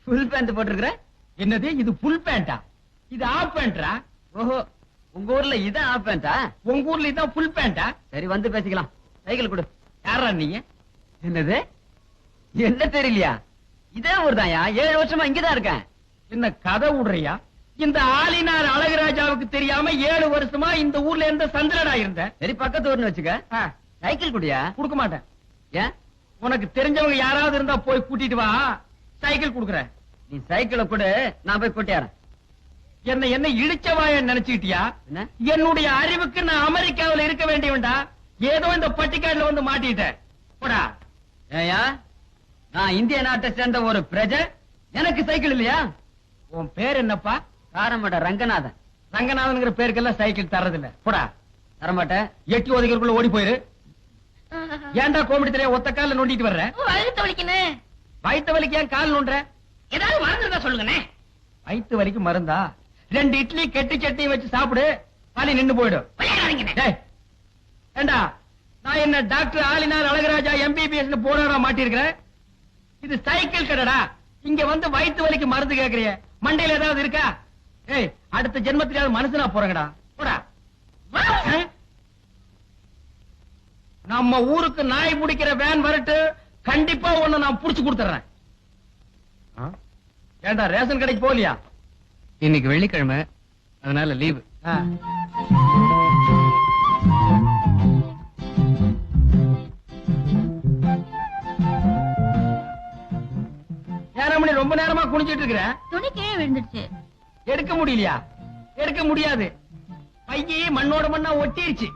Full pant போட்டிருக்கிற? என்னது இது புல் பேண்டா? இது ஆஃப் பேண்டா? ஓஹோ, உங்க ஊர்ல இதான் ஆஃப் பேண்டா? உங்க ஊர்ல இதான் புல் பேண்டா? சரி, வந்து பேசிக்கலாம். சைக்கிள் கொடு. யாரா நீங்க? என்னது, என்ன தெரியலையா? இதே ஊர் தான்யா, 7 வருஷமா இங்கதான் இருக்கேன். என்ன கதை விடுறியா? இந்த ஆளினார் அழகுராஜாவுக்கு தெரியாம 7 வருஷமா இந்த ஊர்ல எந்த சந்திரடா இருந்த? சரி, பக்கத்து ஊர்னு வச்சுக்க. சைக்கிள் குடியா? கொடுக்க மாட்டேன். ஏன்? உனக்கு தெரிஞ்சவங்க யாராவது இருந்தா போய் கூட்டிட்டு வா, சைக்கிள் குடுக்குறேன். நீ சைக்கிளை கொடு, நான் போய் கூட்டியாரன். என்ன இழிச்சவாய நினைச்சுக்கிட்டியா? என்ன? என்னுடைய அறிவுக்கு நான் அமெரிக்காவில் இருக்க வேண்டியவன்டா. ஏதோ இந்த பட்டிக்காடுல வந்து மாட்டிட்டேன். போடா. ஏயா, நான் இந்திய நாட்டை சேர்ந்த ஒரு பிரஜை, எனக்கு சைக்கிள் இல்லையா? உன் பேர் என்னப்பா? காரமட ரங்கநாதன். ரங்கநாதன்ங்கிற பேருக்கெல்லாம் சைக்கிள் தரதில்ல. போடா. தரமாட்டேன். எட்டி ஒதுக்கிறதுக்குள்ள ஓடி போயிரு. ஏன்டா கோமடி தலையா ஒத்த கால நோண்டிட்டு வர்ற? வயிற்று வலிக்குன்னு. வயித்து வலிக்கு ஏன் கால் நோண்டுற? ஏதாவது மறந்துருந்தா சொல்லுங்கண்ணே. வயித்து வலிக்கு மருந்தா? 2 இட்லி கெட்டி சட்னி வச்சு சாப்பிடு, வலி நின்னு போயிடும். விளையாடாதீங்கண்ணே. டேய், ஏண்டா நான் என்ன டாக்டர் ஆலினார் அழகுராஜா MBBS போராட மாட்டிருக்கிறேன்? இது சைக்கிள் கடைடா. இங்க வந்து வயித்து வலிக்கு மருந்து கேக்குறிய? மண்டையில ஏதாவது இருக்கா? ஏய், அடுத்த ஜென்மத்திலாவது மனுஷனா போறங்கடா. போடா. ஆ? நம்ம ஊருக்கு நாய் பிடிக்கிற வேன் வரட்டு, கண்டிப்பா ஒண்ணு நான் புடிச்சு கொடுத்துறேன். ஏண்டா ரேஷன் கடைக்கு போலியா? இன்னைக்கு வெள்ளிக்கிழமை, அதனால லீவு. ஏறாமணி ரொம்ப நேரமா குனிஞ்சிட்டு இருக்கிற. துணி கீழே விழுந்துடுச்சு. எடுக்க முடியலையா? எடுக்க முடியாது. பையி மண்ணோட மண்ணா ஒட்டிருச்சு.